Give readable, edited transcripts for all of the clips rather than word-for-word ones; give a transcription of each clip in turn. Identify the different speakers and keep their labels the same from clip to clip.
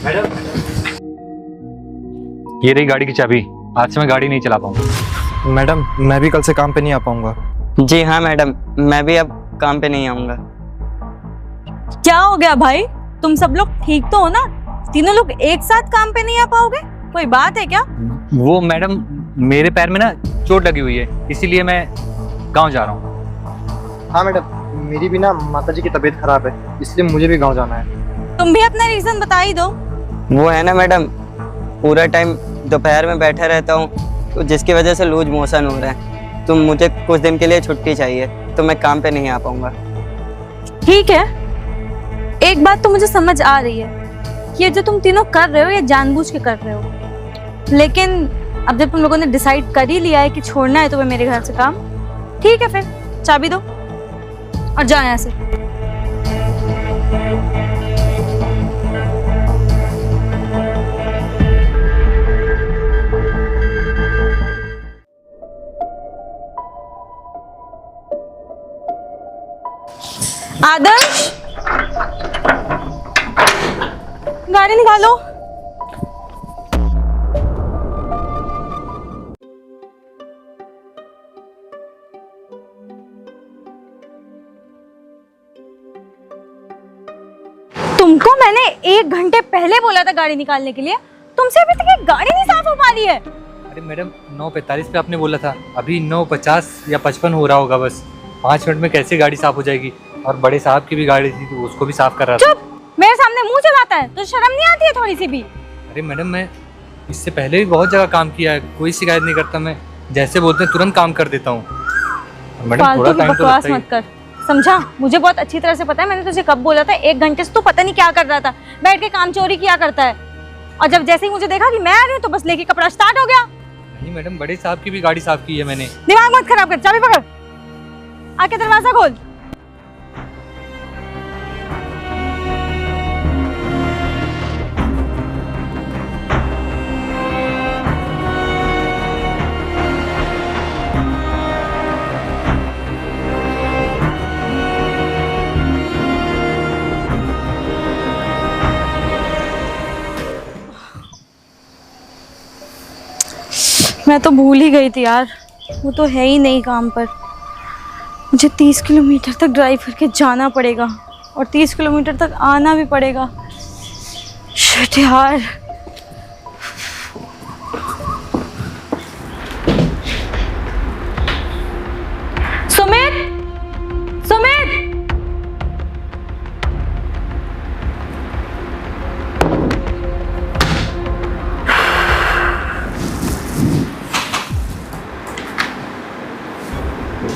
Speaker 1: Madam, ये रही गाड़ी की चाबी। आज से मैं गाड़ी नहीं चला पाऊंगा।
Speaker 2: मैडम, मैं भी कल से काम पे नहीं आ पाऊंगा।
Speaker 3: जी हाँ मैडम, मैं भी अब काम पे नहीं आऊंगा।
Speaker 4: क्या हो गया भाई? तुम सब लोग ठीक तो हो ना? तीनों लोग एक साथ काम पे नहीं आ पाओगे? कोई बात है क्या?
Speaker 1: वो मैडम, मेरे पैर में ना चोट लगी हुई है, इसीलिए मैं गांव जा रहा हूँ।
Speaker 2: हाँ मैडम, मेरी भी ना माताजी की तबीयत खराब है, इसलिए मुझे भी गांव जाना है।
Speaker 4: तुम भी अपना रीजन बता ही दो।
Speaker 3: वो है ना मैडम, पूरा टाइम दोपहर में बैठा रहता हूँ, तो जिसकी वजह से लूज मोशन हो रहा है। तो मुझे कुछ दिन के लिए छुट्टी चाहिए, तो मैं काम पे नहीं आ पाऊंगा।
Speaker 4: ठीक है, एक बात तो मुझे समझ आ रही है कि ये जो तुम तीनों कर रहे हो ये जानबूझ के कर रहे हो, लेकिन अब जब तुम लोगों ने डिसाइड कर ही लिया है कि छोड़ना है तुम्हें मेरे घर से काम, ठीक है, फिर चाबी दो और जाओ यहाँ से। आदर्श, गाड़ी निकालो। तुमको मैंने 1 घंटे पहले बोला था गाड़ी निकालने के लिए, तुमसे अभी तक ये गाड़ी नहीं साफ हो पा रही है।
Speaker 1: अरे मैडम, 9:45 पे आपने बोला था, अभी 9:50 या 55 हो रहा होगा। बस 5 मिनट में कैसे गाड़ी साफ हो जाएगी? और बड़े साहब की भी गाड़ी थी, तो उसको भी साफ कर रहा था।
Speaker 4: चुप! मेरे सामने मुंह चलाता है तो शर्म नहीं आती है थोड़ी सी भी?
Speaker 1: अरे मैडम, मैं इससे पहले भी बहुत जगह काम किया है, कोई शिकायत नहीं करता। मैं जैसे बोलते हैं तुरंत काम कर देता हूँ। मैडम, थोड़ा
Speaker 4: फालतू की
Speaker 1: टाइम तो
Speaker 4: बकवास
Speaker 1: लगता ही।
Speaker 4: मत कर, समझा? मुझे बहुत अच्छी तरह से पता है, मैंने तुझे कब बोला था। 1 घंटे से तू पता नहीं क्या कर रहा था, बैठ के काम चोरी किया करता है। और जब जैसे ही मुझे देखा कि मैं आ रही हूँ तो बस लेके कपड़ा स्टार्ट हो गया।
Speaker 1: नहीं मैडम, बड़े साहब की भी गाड़ी साफ की है मैंने।
Speaker 4: दिमाग मत खराब कर, चाबी पकड़, आके दरवाजा खोल। मैं तो भूल ही गई थी यार, वो तो है ही नहीं काम पर। मुझे 30 किलोमीटर तक ड्राइव करके जाना पड़ेगा और 30 किलोमीटर तक आना भी पड़ेगा। शिट यार। सुमित, सुमित,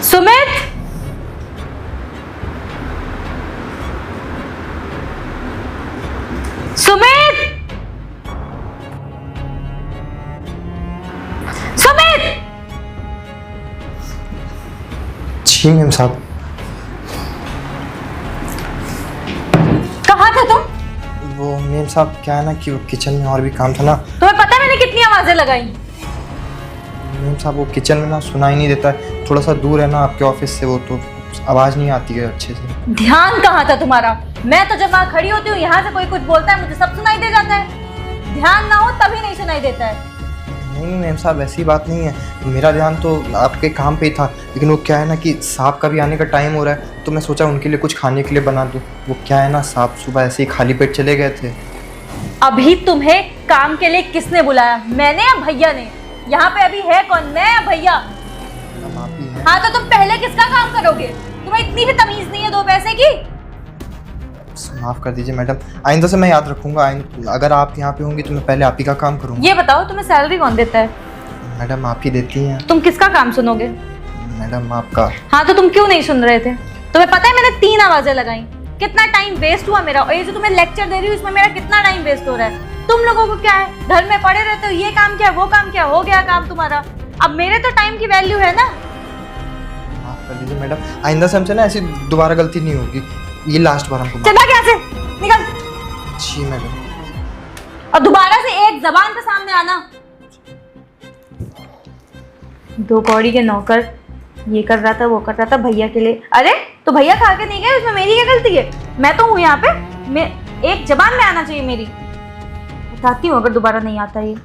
Speaker 4: सुमित, सुमित, सुमित।
Speaker 2: जी मैम साहब।
Speaker 4: कहाँ थे तुम?
Speaker 2: वो मैम साहब, क्या है ना कि वो किचन में और भी काम था ना।
Speaker 4: तुम्हें पता है मैंने कितनी आवाजें लगाई?
Speaker 2: मैम साहब, वो किचन में ना सुनाई नहीं देता है, थोड़ा सा दूर है ना आपके ऑफिस से, वो तो आवाज़ नहीं आती है अच्छे से।
Speaker 4: ध्यान कहाँ था तुम्हारा? मैं तो जब वहाँ खड़ी होती हूँ, यहाँ से कोई कुछ बोलता है मुझे सब सुनाई दे जाता है। ध्यान ना हो तभी नहीं सुनाई देता है।
Speaker 2: नहीं मैम साहब, ऐसी बात नहीं है, मेरा ध्यान तो आपके काम पे ही था, लेकिन वो क्या है ना कि साहब का भी आने का टाइम हो रहा है, तो मैं सोचा उनके लिए कुछ खाने के लिए बना दूँ। वो क्या है ना, साहब सुबह ऐसे ही खाली पेट चले गए थे।
Speaker 4: अभी तुम्हें काम के लिए किसने बुलाया, मैंने या भैया ने? यहाँ पे अभी है कौन, मैं या भैया?
Speaker 2: आप ही हैं।
Speaker 4: हाँ तो तुम पहले किसका काम करोगे? तुम्हें इतनी भी तमीज नहीं है 2 पैसे की?
Speaker 2: माफ़ कर दीजिए मैडम, आइंदा से मैं याद रखूंगा। अगर आप यहाँ पे होंगी तो मैं पहले आप ही का काम करूँगा।
Speaker 4: ये बताओ तुम्हें सैलरी कौन देता है?
Speaker 2: मैडम, आप ही देती हैं।
Speaker 4: तुम किसका काम सुनोगे?
Speaker 2: मैडम, आपका।
Speaker 4: हाँ तो तुम क्यों नहीं सुन रहे थे? तुम्हें पता है मैंने 3 आवाजें लगाई, कितना टाइम वेस्ट हुआ मेरा। और ये जो तुम्हें लेक्चर दे रही हूँ इसमें मेरा कितना टाइम वेस्ट हो रहा है। तुम लोगों को क्या है, घर में पड़े रहते हो, ये काम क्या, वो काम क्या, हो गया काम तुम्हारा। अब मेरे तो टाइम की वैल्यू है ना।
Speaker 2: माफ़ कर दीजिए मैडम, आइंदा से हमसे ना ऐसी दोबारा गलती नहीं होगी। ये लास्ट बार हमको
Speaker 4: चल भाग यहाँ से, निकल।
Speaker 2: जी मैडम।
Speaker 4: और दोबारा से एक जबान पे सामने आना। 2 कौड़ी के नौकर, ये कर रहा था वो कर रहा था भैया के लिए। अरे तो भैया खा के नहीं गए, उसमें मेरी क्या गलती है? मैं तो हूँ यहाँ पे, मैं एक जबान में आना चाहिए मेरी। बताती हूँ अगर दोबारा नहीं आता ये।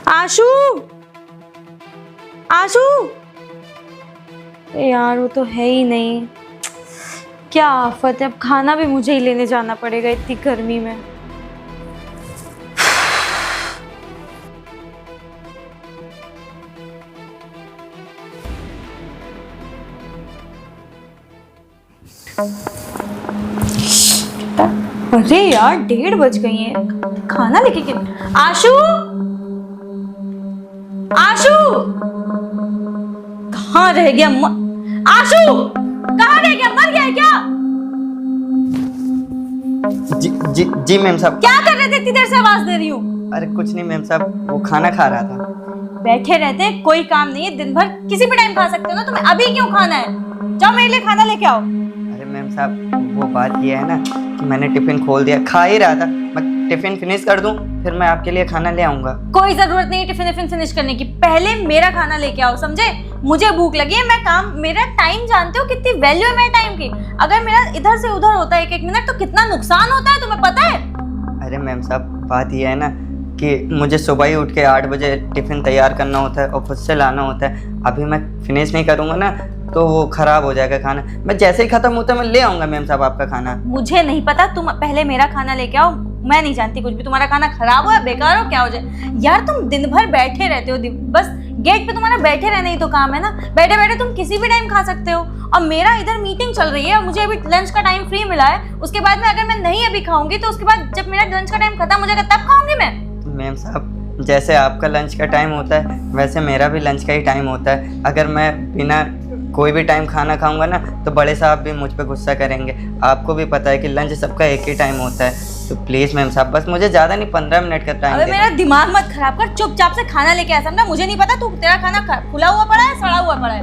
Speaker 4: आशु, आशु, यार वो तो है ही नहीं। क्या आफत है, अब खाना भी मुझे ही लेने जाना पड़ेगा इतनी गर्मी में। अरे यार 1:30 बज गई हैं, खाना लेके आशु, आशु कहाँ रह गया? आशु कहाँ रह गया? मर गया है क्या?
Speaker 3: जी जी जी मैम साहब।
Speaker 4: क्या कर रहे थे? इतनी देर से आवाज दे रही हूँ।
Speaker 3: अरे कुछ नहीं मैम साहब, वो खाना खा रहा था।
Speaker 4: बैठे रहते हैं, कोई काम नहीं है, दिन भर किसी भी टाइम खा सकते हो ना, तुम्हें अभी क्यों खाना है? जाओ मेरे लिए खाना लेके आओ।
Speaker 3: अरे मैम साहब वो बात ये है ना कि मैंने टिफिन खोल दिया, खा ही रहा था। मैं टिफिन फिनिश कर दूं फिर मैं आपके लिए खाना ले आऊंगा।
Speaker 4: कोई जरूरत नहीं टिफिन फिनिश करने की, पहले मेरा खाना लेके आओ, समझे? मुझे भूख लगी है, मैं काम, मेरा टाइम जानते हो कितनी वैल्यू है मेरे टाइम की। अगर मेरा इधर से उधर होता है एक मिनट तो कितना नुकसान होता है, तुम्हें पता है?
Speaker 3: अरे मैम साहब बात ये है ना कि मुझे सुबह ही उठ के 8 बजे टिफिन तैयार करना होता है और खुद से लाना होता है। अभी मैं फिनिश नहीं करूंगा ना तो वो खराब हो जाएगा खाना। मैं जैसे ही खत्म होता है मैं ले आऊंगा मैम साहब आपका खाना।
Speaker 4: मुझे नहीं पता, तुम पहले मेरा खाना लेके आओ। मैं नहीं जानती कुछ भी, तुम्हारा खाना खराब हो या बेकार हो क्या हो जाए। यार तुम दिन भर बैठे रहते हो, बस गेट पे तुम्हारा बैठे रहने ही तो काम है ना। बैठे बैठे तुम किसी भी टाइम खा सकते हो, और मेरा इधर मीटिंग चल रही है और मुझे अभी लंच का टाइम फ्री मिला है। उसके बाद में अगर मैं नहीं अभी खाऊंगी तो उसके बाद जब मेरा लंच का टाइम खत्म हो जाएगा तब खाऊंगी मैं।
Speaker 3: मैम साहब जैसे आपका लंच का टाइम होता है वैसे मेरा भी लंच का ही टाइम होता है। अगर मैं बिना कोई भी टाइम खाना खाऊंगा ना तो बड़े साहब भी मुझ पे गुस्सा करेंगे। आपको भी पता है कि लंच सबका एक ही टाइम होता है। तो प्लीज़ मैम साहब बस मुझे ज़्यादा नहीं 15 मिनट का टाइम
Speaker 4: अबे मेरा दिमाग मत खराब कर, चुपचाप से खाना लेके आ, समझा? मुझे नहीं पता, तू तेरा खाना खुला हुआ पड़ा है, सड़ा हुआ पड़ा है,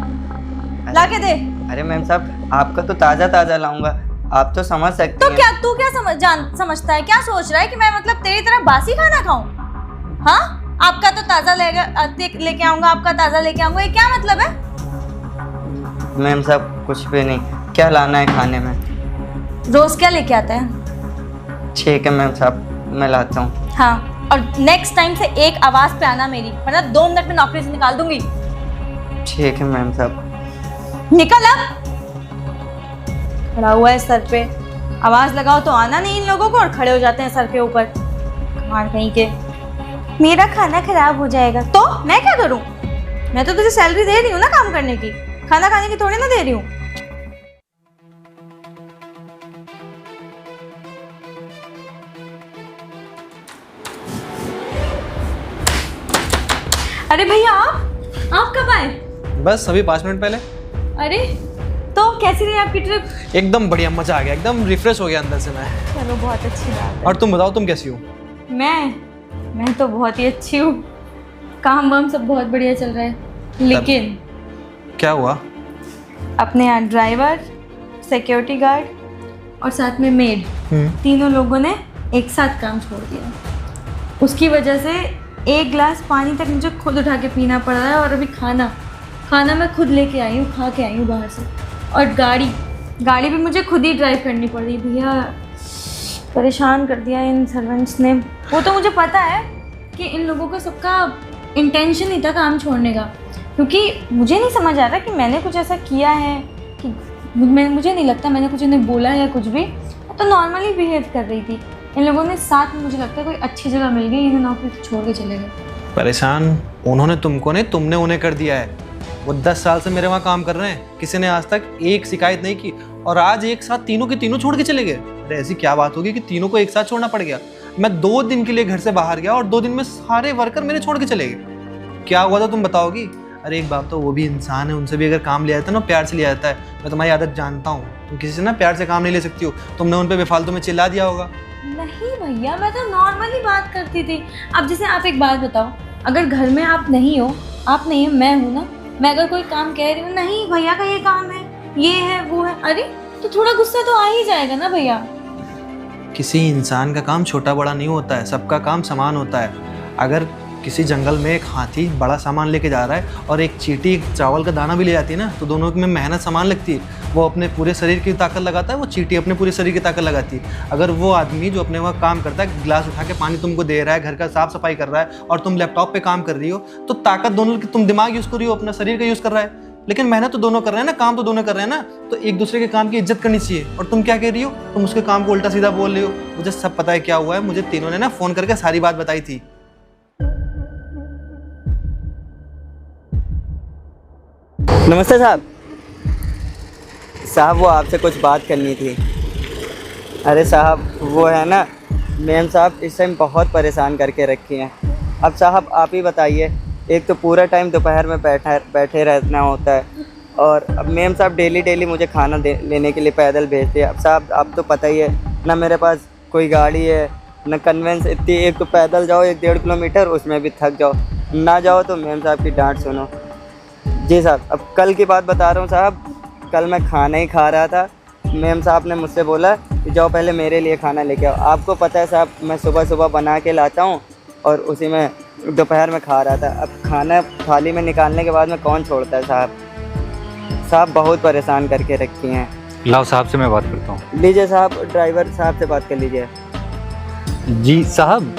Speaker 4: ला के दे।
Speaker 3: अरे मैम साहब आपका तो ताज़ा ताज़ा लाऊंगा, आप तो समझ सकते
Speaker 4: तो
Speaker 3: हैं।
Speaker 4: क्या तू क्या समझता है, क्या सोच रहा है कि मैं मतलब तेरी तरह बासी खाना खाऊं? हाँ, आपका तो ताज़ा लेके आऊंगा, आपका ताज़ा लेके आऊंगा, ये क्या मतलब है?
Speaker 3: मैम साहब कुछ भी नहीं, क्या लाना है खाने में?
Speaker 4: रोज क्या लेके आता है?
Speaker 3: ठीक है मैम साहब मैं लाता हूँ।
Speaker 4: हाँ, और नेक्स्ट टाइम से एक आवाज पे आना मेरी, वरना 2 मिनट में नौकरी से निकाल दूंगी।
Speaker 3: ठीक है मैम साहब।
Speaker 4: निकल अब। खड़ा हुआ है सर पे, आवाज लगाओ तो आना नहीं इन लोगों को, और खड़े हो जाते हैं सर के ऊपर। कमाल कहीं के। मेरा खाना खराब हो जाएगा तो मैं क्या करूं? मैं तो तुझे सैलरी दे रही हूँ ना काम करने की, खाना खाने की थोड़ी ना दे रही हूँ। अरे भैया आप कब आए?
Speaker 5: बस अभी 5 मिनट पहले।
Speaker 4: अरे तो कैसी रही आपकी ट्रिप?
Speaker 5: एकदम बढ़िया, मजा आ गया, एकदम रिफ्रेश हो गया अंदर से मैं।
Speaker 4: चलो बहुत अच्छी बात है।
Speaker 5: और तुम बताओ तुम कैसी हो?
Speaker 4: मैं तो बहुत ही अच्छी हूँ, काम वाम सब बहुत बढ़िया चल रहा है। लेकिन
Speaker 5: क्या हुआ?
Speaker 4: अपने यहाँ ड्राइवर, सिक्योरिटी गार्ड और साथ में मेड, तीनों लोगों ने एक साथ काम छोड़ दिया। उसकी वजह से 1 गिलास पानी तक मुझे खुद उठा के पीना पड़ रहा है, और अभी खाना मैं खुद लेके आई हूँ, खा के आई हूँ बाहर से। और गाड़ी भी मुझे खुद ही ड्राइव करनी पड़ रही। भैया परेशान कर दिया इन सर्वेंट्स ने। वो तो मुझे पता है कि इन लोगों का सबका इंटेंशन ही था काम छोड़ने का, क्योंकि मुझे नहीं समझ आ रहा कि मैंने कुछ ऐसा किया है कि मुझे नहीं लगता मैंने कुछ इन्हें बोला या कुछ भी। तो नॉर्मली बिहेव कर रही थी। इन लोगों ने साथ में, मुझे लगता है कोई अच्छी जगह मिल गई, इन्हें नौकरी छोड़ के चले गए।
Speaker 5: परेशान उन्होंने तुमको नहीं, तुमने उन्हें कर दिया है। वो 10 साल से मेरे वहाँ काम कर रहे हैं, किसी ने आज तक एक शिकायत नहीं की, और आज एक साथ तीनों के तीनों छोड़ के चले गए। अरे ऐसी क्या बात होगी कि तीनों को एक साथ छोड़ना पड़ गया? मैं 2 दिन के लिए घर से बाहर गया और 2 दिन में सारे वर्कर मेरे छोड़ के चले गए। क्या हुआ था तुम बताओगी? अरे एक बात तो, वो भी इंसान है, उनसे भी अगर काम लिया जाता है ना, प्यार से लिया जाता है। मैं तुम्हारी आदत जानता हूँ, तुम किसी से ना प्यार से काम नहीं ले सकती हो। तुमने उन पर बेफालतू में चिल्ला दिया होगा।
Speaker 4: नहीं भैया, मैं तो नॉर्मली बात करती थी। अब जैसे आप एक बात बताओ, अगर घर में आप नहीं हो, मैं हूँ ना, मैं अगर कोई काम कह रही हूँ, नहीं भैया का ये काम है, ये है वो है। अरे तो थोड़ा गुस्सा तो आ ही जाएगा ना भैया।
Speaker 5: किसी इंसान का काम छोटा बड़ा नहीं होता है, सबका काम समान होता है। अगर किसी जंगल में एक हाथी बड़ा सामान लेके जा रहा है और एक चींटी चावल का दाना भी ले जाती है ना, तो दोनों में मेहनत समान लगती है। वो अपने पूरे शरीर की ताकत लगाता है, वो चींटी अपने पूरे शरीर की ताकत लगाती है। अगर वो आदमी जो अपने वहाँ काम करता है, गिलास उठा के पानी तुमको दे रहा है, घर का साफ सफाई कर रहा है, और तुम लैपटॉप पे काम कर रही हो, तो ताकत दोनों की, तुम दिमाग यूज़ कर रही हो, अपना शरीर का यूज़ कर रहा है, लेकिन मेहनत तो दोनों कर रहे हैं ना, काम तो दोनों कर रहे हैं ना। तो एक दूसरे के काम की इज्जत करनी चाहिए। और तुम क्या कह रही हो? तुम उसके काम को उल्टा सीधा बोल रही हो। मुझे सब पता है क्या हुआ है, मुझे तीनों ने ना फ़ोन करके सारी बात बताई थी।
Speaker 3: नमस्ते साहब। साहब वो आपसे कुछ बात करनी थी। अरे साहब वो है ना, मैम साहब इस टाइम बहुत परेशान करके रखी हैं। अब साहब आप ही बताइए, एक तो पूरा टाइम दोपहर में बैठे रहना होता है, और अब मैम साहब डेली मुझे खाना लेने के लिए पैदल भेजते हैं। अब साहब आप तो पता ही है ना, मेरे पास कोई गाड़ी है ना कन्वेंस इतनी, एक तो पैदल जाओ 1-1.5 किलोमीटर, उसमें भी थक जाओ, ना जाओ तो मैम साहब की डांट सुनो। जी साहब, अब कल की बात बता रहा हूँ साहब। कल मैं खाना ही खा रहा था, मैम साहब ने मुझसे बोला कि जाओ पहले मेरे लिए खाना लेके आओ। आपको पता है साहब, मैं सुबह बना के लाता हूँ और उसी में दोपहर में खा रहा था। अब खाना थाली में निकालने के बाद में कौन छोड़ता है साहब। साहब बहुत परेशान करके रखी हैं।
Speaker 1: लाओ साहब से मैं बात करता हूँ।
Speaker 3: लीजिए साहब, ड्राइवर साहब से बात कर लीजिए।
Speaker 1: जी साहब,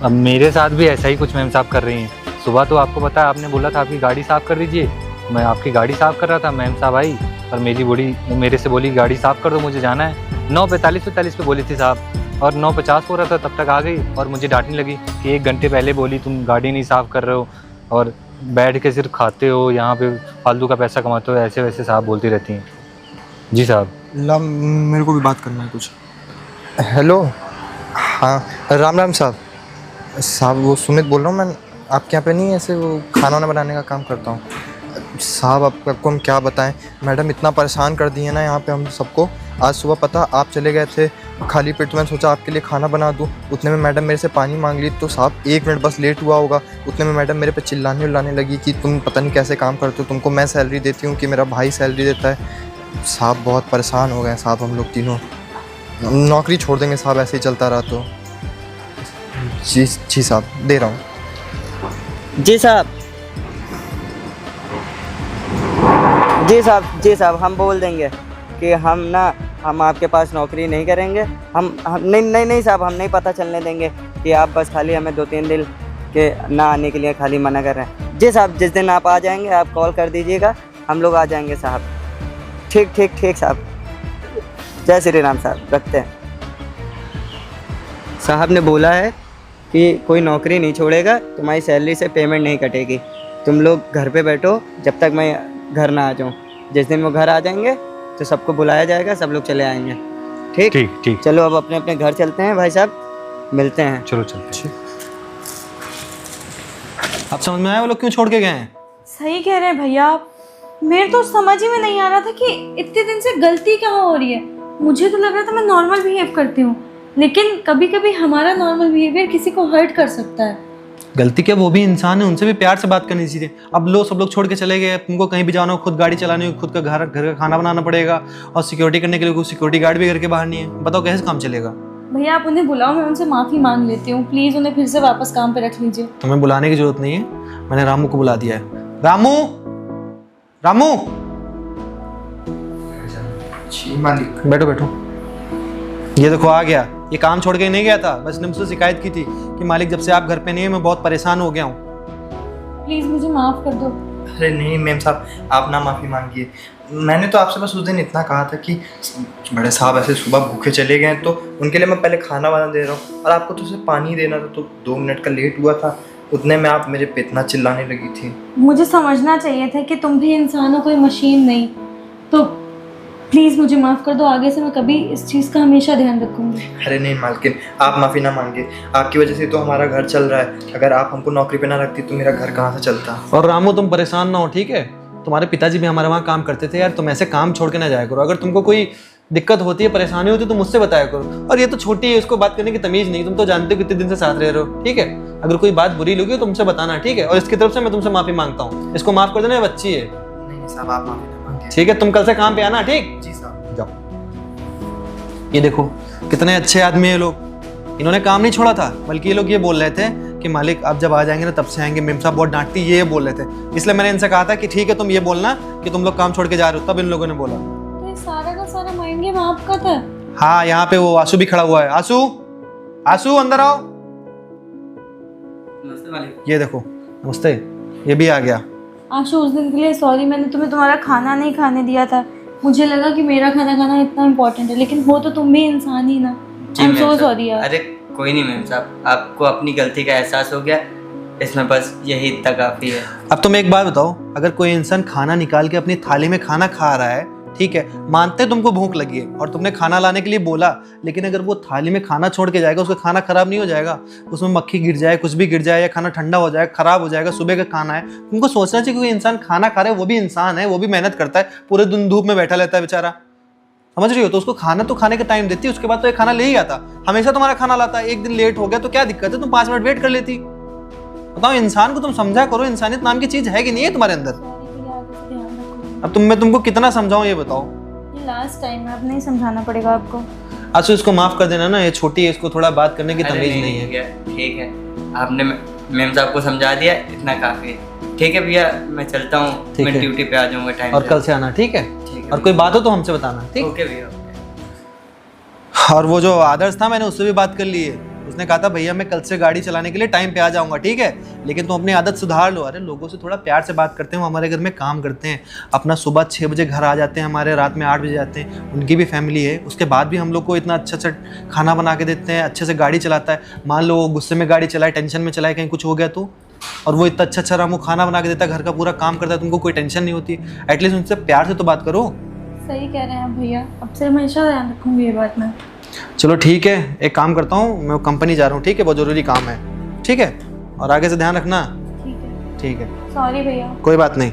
Speaker 1: अब मेरे साथ भी ऐसा ही कुछ मैम साहब कर रही हैं। सुबह तो आपको पता है, आपने बोला था आपकी गाड़ी साफ़ कर दीजिए, मैं आपकी गाड़ी साफ़ कर रहा था, मैम साहब आई और मेरे से बोली गाड़ी साफ़ कर दो, मुझे जाना है। 9:45 पे बोली थी साहब, और 9:50 हो रहा था तब तक आ गई और मुझे डांटने लगी कि 1 घंटे पहले बोली तुम गाड़ी नहीं साफ़ कर रहे हो और बैठ के सिर्फ खाते हो, यहाँ पे फालतू का पैसा कमाते हो, ऐसे वैसे साहब बोलती रहती हैं। जी साहब।
Speaker 2: ला, मेरे को भी बात करना है कुछ। हेलो, हाँ राम राम साहब। साहब वो सुमित बोल रहा हूँ मैं, आपके यहाँ पे नहीं ऐसे वो खाना वाना बनाने का काम करता हूँ साहब। आपको हम क्या बताएं, मैडम इतना परेशान कर दिए ना यहाँ पे हम सबको। आज सुबह पता आप चले गए थे खाली पेट, तो मैंने सोचा आपके लिए खाना बना दूँ, उतने में मैडम मेरे से पानी मांग ली। तो साहब 1 मिनट बस लेट हुआ होगा, उतने में मैडम मेरे पे चिल्लाने लगी कि तुम पता नहीं कैसे काम करते हो, तुमको मैं सैलरी देती हूँ कि मेरा भाई सैलरी देता है। साहब बहुत परेशान हो गए साहब, हम लोग तीनों नौकरी छोड़ देंगे साहब ऐसे ही चलता रहा तो। जी साहब, दे रहा हूँ।
Speaker 3: जी साहब, जी साहब हम बोल देंगे कि हम आपके पास नौकरी नहीं करेंगे। हम नहीं साहब, हम नहीं पता चलने देंगे कि आप बस खाली हमें 2-3 दिन के ना आने के लिए खाली मना कर रहे हैं। जी साहब, जिस दिन आप आ जाएंगे आप कॉल कर दीजिएगा, हम लोग आ जाएंगे साहब। ठीक साहब। जय श्री राम साहब, रखते हैं। साहब ने बोला है कि कोई नौकरी नहीं छोड़ेगा, तुम्हारी सैलरी से पेमेंट नहीं कटेगी, तुम लोग घर पे बैठो जब तक मैं घर ना आ जाऊँ। जिस दिन वो घर आ जाएंगे तो सबको बुलाया जाएगा, सब लोग चले आएंगे। ठीक। चलो अब अपने अपने घर चलते हैं भाई साहब, मिलते हैं।
Speaker 1: चलो चलते।
Speaker 5: अब समझ में आया वो लोग क्यों छोड़ के गए हैं?
Speaker 4: सही कह रहे हैं भैया आप। मेरे तो समझ ही में नहीं आ रहा था कि इतने दिन से गलती कहाँ हो रही है। मुझे तो लग रहा था मैं नॉर्मल बिहेव करती हूँ, लेकिन कभी कभी हमारा नॉर्मल बिहेवियर किसी को हर्ट कर सकता है।
Speaker 5: गलती क्या, वो भी इंसान है, उनसे भी प्यार से बात करनी चाहिए। अब सब लोग छोड़ के चले गए, तुमको कहीं भी जाना हो, खुद गाड़ी चलानी हो, खुद का घर का खाना बनाना पड़ेगा, और सिक्योरिटी करने के लिए कोई सिक्योरिटी गार्ड भी घर के बाहर नहीं है। बताओ कैसे काम चलेगा?
Speaker 4: भैया आप उन्हें बुलाओ, मैं उनसे माफ़ी मांग लेती हूँ। प्लीज़ उन्हें फिर से वापस काम पे रख लीजिए।
Speaker 5: तुम्हें बुलाने की जरूरत नहीं है, मैंने रामू को बुला दिया है। रामू
Speaker 2: जी मालिक।
Speaker 5: बैठो। ये देखो आ गया, ये काम छोड़ के नहीं गया था, बस ने मुझसे शिकायत की थी कि मालिक जब से आप घर पे नहीं है मैं बहुत परेशान हो गया हूँ।
Speaker 4: प्लीज़ मुझे माफ़ कर दो।
Speaker 2: अरे नहीं मैम साहब, आप ना माफ़ी मांगिए। मैंने तो आपसे बस उस दिन इतना कहा था कि बड़े साहब ऐसे सुबह भूखे चले गए तो उनके लिए मैं पहले खाना वाना दे रहा हूँ, और आपको तो सिर्फ पानी देना था, तो 2 मिनट का लेट हुआ था, उतने में आप मेरे पे इतना चिल्लाने लगी थी।
Speaker 4: मुझे समझना चाहिए था कि तुम भी इंसान हो, कोई मशीन नहीं। तो प्लीज़ मुझे माफ़ कर दो, आगे से मैं कभी इस चीज़ का हमेशा ध्यान रखूँगी।
Speaker 2: अरे नहीं मालकिन, आप माफ़ी ना मांगिए, आपकी वजह से तो हमारा घर चल रहा है। अगर आप हमको नौकरी पे ना रखती तो मेरा घर कहाँ से चलता।
Speaker 5: और रामू तुम परेशान ना हो, ठीक है? तुम्हारे पिताजी भी हमारे वहाँ काम करते थे यार, तुम ऐसे काम छोड़ के ना जाया करो। अगर तुमको कोई दिक्कत होती है, परेशानी होती है तो मुझसे बताया करो। और ये तो छोटी है, इसको बात करने की तमीज़ नहीं, तुम तो जानते हो कितने दिन से साथ रह रहे हो, ठीक है? अगर कोई बात बुरी लगी तो तुमसे बताना, ठीक है? और इसकी तरफ से मैं तुमसे माफ़ी मांगता हूँ, इसको माफ़ कर देना, बच्ची है।
Speaker 2: नहीं साहब, आप माफी ना मांगे।
Speaker 5: ठीक है, तुम कल से काम पे आना, ठीक?
Speaker 2: जी साहब।
Speaker 5: जाओ। ये देखो कितने अच्छे आदमी है लोग, इन्होंने काम नहीं छोड़ा था, बल्कि ये लोग ये बोल रहे थे कि मालिक आप जब आ जाएंगे ना तब से आएंगे, मेम साहब बहुत डांटती, ये बोल रहे थे। इसलिए मैंने इनसे कहा था कि ठीक है तुम ये बोलना कि तुम लोग काम छोड़ के जा रहे हो, तब इन लोगों ने बोला।
Speaker 4: तो ये सारा का सारा माइंड गेम आपका था?
Speaker 5: हाँ, यहाँ पे वो आंसू भी खड़ा हुआ है। आंसू, आंसू अंदर आओ।
Speaker 3: नमस्ते मालिक।
Speaker 5: ये देखो, नमस्ते, ये भी आ गया।
Speaker 4: आशु, उस दिन के लिए सॉरी, मैंने तुम्हें तुम्हारा खाना नहीं खाने दिया था। मुझे लगा कि मेरा खाना खाना इतना इम्पोर्टेंट है, लेकिन हो तो तुम भी इंसान ही ना। आई एम सो सॉरी यार।
Speaker 3: अरे कोई नहीं मैम साहब, आपको अपनी गलती का एहसास हो गया, इसमें बस यही इतना काफ़ी है।
Speaker 5: अब तुम एक बात बताओ, अगर कोई इंसान खाना निकाल के अपनी थाली में खाना खा रहा है, ठीक है, मानते तुमको भूख लगी है और तुमने खाना लाने के लिए बोला, लेकिन अगर वो थाली में खाना छोड़ के जाएगा, उसका खाना खराब नहीं हो जाएगा? उसमें मक्खी गिर जाए, कुछ भी गिर जाए, या खाना ठंडा हो जाए, खराब हो जाएगा, सुबह का खाना है। तुमको सोचना चाहिए, कोई इंसान खाना खा रहा है, वो भी इंसान है, वो भी मेहनत करता है, पूरे दिन धूप में बैठा रहता है बेचारा, समझ रही हो? तो उसको खाना तो खाने का टाइम देती है, उसके बाद तो ये खाना ले ही आता। हमेशा तुम्हारा खाना लाता है, एक दिन लेट हो गया तो क्या दिक्कत है, तुम 5 मिनट वेट कर लेती। बताओ, इंसान को तुम समझा करो, इंसानियत नाम की चीज है कि नहीं है तुम्हारे अंदर? अब मैं तुमको कितना समझाऊं, ये बताओ।
Speaker 4: ये लास्ट टाइम है, अब नहीं समझाना पड़ेगा आपको।
Speaker 5: अच्छा, इसको माफ कर देना ना, ये छोटी है, इसको थोड़ा बात करने की
Speaker 3: अरे
Speaker 5: तमीज नहीं है।
Speaker 3: भैया, ठीक है, आपने मैम साहब को समझा दिया, इतना काफ़ी है। ठीक है भैया, मैं चलता हूँ,
Speaker 5: ठीक
Speaker 3: मैं
Speaker 5: है।
Speaker 3: ड्यूटी पे आ जाऊँगा टाइम
Speaker 5: और
Speaker 3: से।
Speaker 5: कल से आना, ठीक है?
Speaker 3: ठीक है
Speaker 5: और कोई बात हो तो हमसे बताना, ठीक?
Speaker 3: ओके भैया।
Speaker 5: और वो जो आदर्श था, मैंने उससे भी बात कर ली है। उसने कहा था भैया मैं कल से गाड़ी चलाने के लिए टाइम पे आ जाऊंगा, ठीक है, लेकिन तुम अपनी आदत सुधार लो। अरे लोगों से थोड़ा प्यार से बात करते हैं, वो हमारे घर में काम करते हैं, अपना सुबह 6 बजे घर आ जाते हैं, हमारे रात में 8 बजे जाते हैं, उनकी भी फैमिली है। उसके बाद भी हम लोग को इतना अच्छा खाना बना के देते हैं, अच्छे से गाड़ी चलाता है। मान लो वो गुस्से में गाड़ी चलाए, टेंशन में चलाए, कहीं कुछ हो गया तो, और वो इतना अच्छा हमको खाना बना के देता है, घर का पूरा काम करता है, तुमको कोई टेंशन नहीं होती। एटलीस्ट उनसे प्यार से तो बात करो।
Speaker 4: सही कह रहे हैं भैया, अब से हमेशा ध्यान रखूंगी ये बात मैं।
Speaker 5: चलो ठीक है, एक काम करता हूँ, मैं कंपनी जा रहा हूँ, ठीक है, बहुत ज़रूरी काम है, ठीक है, और आगे से ध्यान रखना।
Speaker 4: ठीक है।
Speaker 5: ठीक है,
Speaker 4: सॉरी भैया।
Speaker 5: कोई बात नहीं।